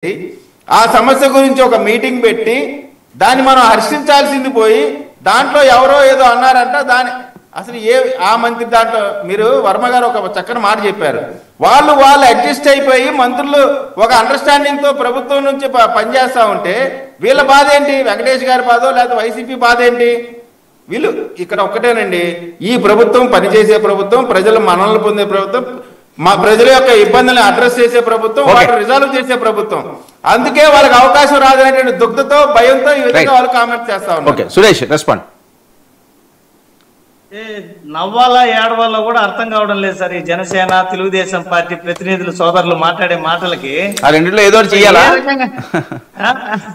ఆ సమస్య గురించి ఒక మీటింగ్ పెట్టి దాన్ని మనం హర్షించాల్సింది పోయి దాంట్లో ఎవరో ఏదో అన్నారంట దాని అసలు ఆ మంత్రి దాంట్లో మీరు వర్మ గారు ఒక చక్కని మాట చెప్పారు. వాళ్ళు అడ్జస్ట్ అయిపోయి మంత్రులు ఒక అండర్స్టాండింగ్ తో ప్రభుత్వం నుంచి పనిచేస్తా ఉంటే వీళ్ళ బాధ ఏంటి? వెంకటేష్ గారి బాధ లేదా వైసీపీ బాధ ఏంటి? వీళ్ళు ఇక్కడ ఒక్కటేనండి, ఈ ప్రభుత్వం పనిచేసే ప్రభుత్వం, ప్రజల మనల్ని పొందే ప్రభుత్వం, మా ప్రజల యొక్క ఇబ్బందులను అడ్రస్ చేసే ప్రభుత్వం, వాటిని రిజాల్వ్ చేసే ప్రభుత్వం. అందుకే వాళ్ళకి అవకాశం రాదనేటువంటి దుగ్ధతో భయంతో ఈ విధంగా వాళ్ళు కామెంట్ చేస్తా ఉన్నారు. సురేష్ రెస్పాండ్. నవ్వాలా ఏడవాలో కూడా అర్థం కావడం లేదు సార్. ఈ జనసేన తెలుగుదేశం పార్టీ ప్రతినిధులు సోదరులు మాట్లాడే మాటలకి ఆ రెండిట్లో ఏదో చేయాలా?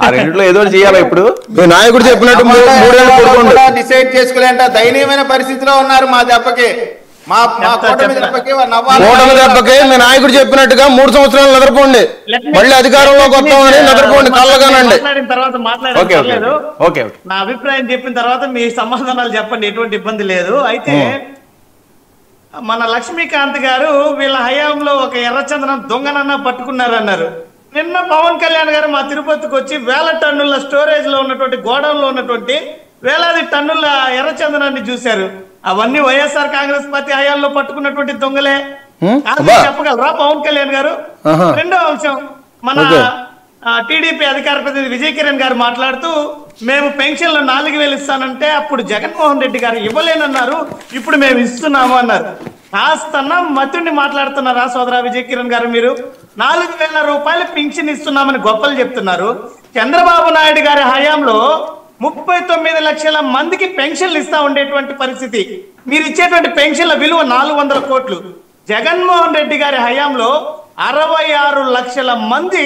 ఆ రెండిట్లో ఏదో చేయాలా? ఇప్పుడు నాయకుడు చెప్పినట్టు డిసైడ్ చేసుకోలేంట దయనీయమైన పరిస్థితిలో ఉన్నారు. మా దెబ్బకి మా కూటమి దెబ్బకి మీ నాయకుడు చెప్పినట్టుగా 3 సంవత్సరాలు నిద్రపోండి, మళ్ళీ అధికారంలోకి వస్తామని నిద్రపోండి, కళ్ళగానండి. తర్వాత మాట్లాడలేదు. నా అభిప్రాయం చెప్పిన తర్వాత మీ సమాధానాలు చెప్పండి, ఎటువంటి ఇబ్బంది లేదు. అయితే మన లక్ష్మీకాంత్ గారు వీళ్ళ హయాంలో ఒక ఎర్రచందనం దొంగనన్నా పట్టుకున్నారన్నారు. నిన్న పవన్ కళ్యాణ్ గారు మా తిరుపతికి వచ్చి 1000 టన్నుల స్టోరేజ్ లో ఉన్నటువంటి గోడౌన్ లో ఉన్నటువంటి వేలాది టన్నుల ఎర్రచందనాన్ని చూశారు. అవన్నీ వైఎస్ఆర్ కాంగ్రెస్ పార్టీ హయాంలో పట్టుకున్నటువంటి దొంగలే. చెప్పగలరా పవన్ కళ్యాణ్ గారు? రెండో అంశం, మన టీడీపీ అధికార ప్రతినిధి విజయ్ కిరణ్ గారు మాట్లాడుతూ మేము పెన్షన్లు 4000 ఇస్తానంటే అప్పుడు జగన్మోహన్ రెడ్డి గారు ఇవ్వలేనన్నారు, ఇప్పుడు మేము ఇస్తున్నాము అన్నారు. కాస్తన్న మతుండి మాట్లాడుతున్నారా సోదరా విజయ్ కిరణ్ గారు? మీరు 4000 రూపాయలు పెన్షన్ ఇస్తున్నామని గొప్పలు చెప్తున్నారు. చంద్రబాబు నాయుడు గారి హయాంలో 39 లక్షల మందికి పెన్షన్లు ఇస్తా ఉండేటువంటి పరిస్థితి. మీరు ఇచ్చేటువంటి పెన్షన్ల విలువ 400 కోట్లు. జగన్మోహన్ రెడ్డి గారి హయాంలో 66 లక్షల మంది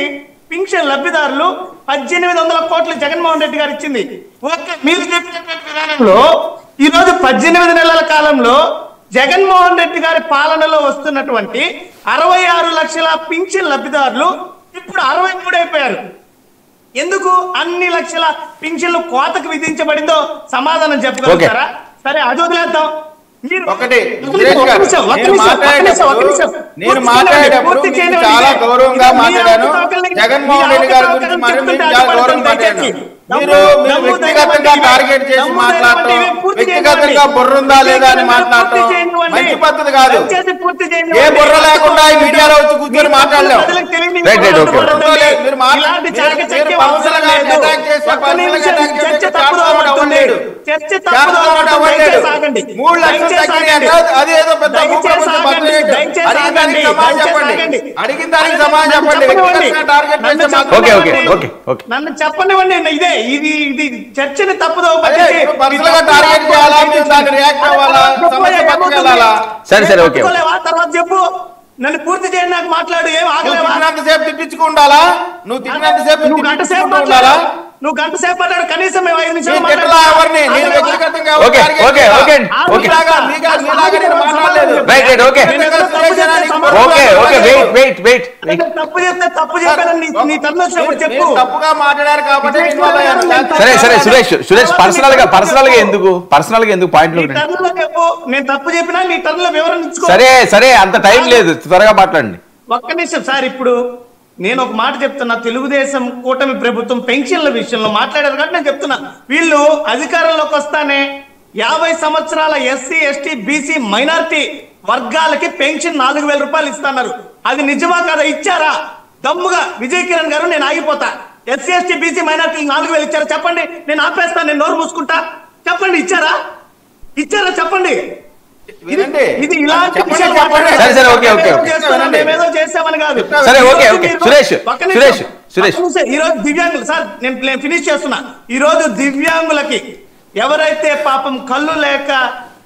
పెన్షన్ లబ్ధిదారులు, 1800 కోట్లు జగన్మోహన్ రెడ్డి గారు ఇచ్చింది. ఓకే, మీరు చెప్పినటువంటి విధానంలో ఈరోజు 18 నెలల కాలంలో జగన్మోహన్ రెడ్డి గారి పాలనలో వస్తున్నటువంటి 66 లక్షల పెన్షన్ లబ్ధిదారులు ఇప్పుడు 63 అయిపోయారు. ఎందుకు అన్ని లక్షల పింఛన్లు కోతకు విధించబడిందో సమాధానం చెప్పగలుగుతారా? సరే, అది వదిలేద్దాం. నేను మాట్లాడేటప్పుడు చాలా గౌరవంగా మాట్లాడాను. జగన్మోహన్ రెడ్డి గారి గురించి చాలా గౌరవంగా మాట్లాడాను. మీరు వ్యక్తిగతంగా టార్గెట్ చేసి మాట్లాడటం, వ్యక్తిగతంగా బుర్ర ఉందా లేదా అని మాట్లాడటం మంచి పద్ధతి కాదు. ఏ బుర్ర లేకుండా ఈ మీడియాలో వచ్చి కూర్చొని మాట్లాడలేం. అదేదో పెద్ద అడిగిన దానికి సమాధానం చెప్పండి. నన్ను చెప్పనివ్వండి. ఇదే ఇది చర్చని తప్పుదో తర్వాత చెప్పు. నన్ను పూర్తి చేయండి, నాకు మాట్లాడు. ఏం ఆగలేసేపు తిట్టించుకుంటాలా? నువ్వు తిట్టినంతసేపు గంట సేపు మాట్లాడు. కనీసం 5 నిమిషాలు తప్పు చెప్తే తప్పు చెప్పాను. నీ తరలో చెప్పు. తప్పుగా మాట్లాడారు కాబట్టి సరే సురేష్ పర్సనల్ గా ఎందుకు పాయింట్లు చెప్పు. నేను తప్పు చెప్పినా నీ టర్న్లో వివరణ ఇచ్చుకో. సరే అంత టైం లేదు, త్వరగా మాట్లాడండి. ఒక్క నిమిషం సార్. ఇప్పుడు నేను ఒక మాట చెప్తున్నా. తెలుగుదేశం కూటమి ప్రభుత్వం పెన్షన్ల విషయంలో మాట్లాడారు కాబట్టి నేను చెప్తున్నా. వీళ్ళు అధికారంలోకి వస్తానే 50 సంవత్సరాల ఎస్సీ ఎస్టీ బీసీ మైనారిటీ వర్గాలకి పెన్షన్ 4000 రూపాయలు ఇస్తున్నారు. అది నిజమా కాదా? ఇచ్చారా? దమ్ముగా విజయ్ కిరణ్ గారు, నేను ఆగిపోతా. ఎస్సీ ఎస్టీ బీసీ మైనారిటీ 4000 ఇచ్చారా? చెప్పండి, నేను ఆపేస్తాను, నేను నోరు మూసుకుంటా. చెప్పండి, ఇచ్చారా చెప్పండి. ఇది ఇలాంటి మేమేదో చేసామని కాదు. ఈ రోజు దివ్యాంగులు సార్, నేను ఫినిష్ చేస్తున్నా. ఈ రోజు దివ్యాంగులకి ఎవరైతే పాపం కళ్ళు లేక,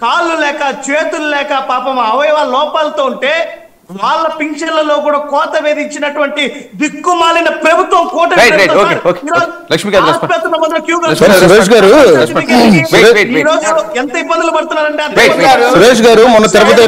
కాళ్ళు లేక, చేతులు లేక, పాపం అవయవ లోపాలతో ఉంటే వాళ్ళ పింఛన్లలో కూడా కోత వేధించినటువంటి దిక్కుమాలిన ప్రభుత్వం ఎంత ఇబ్బందులు పడుతున్నారంటే సురేష్ గారు మొన్న తిరుపతి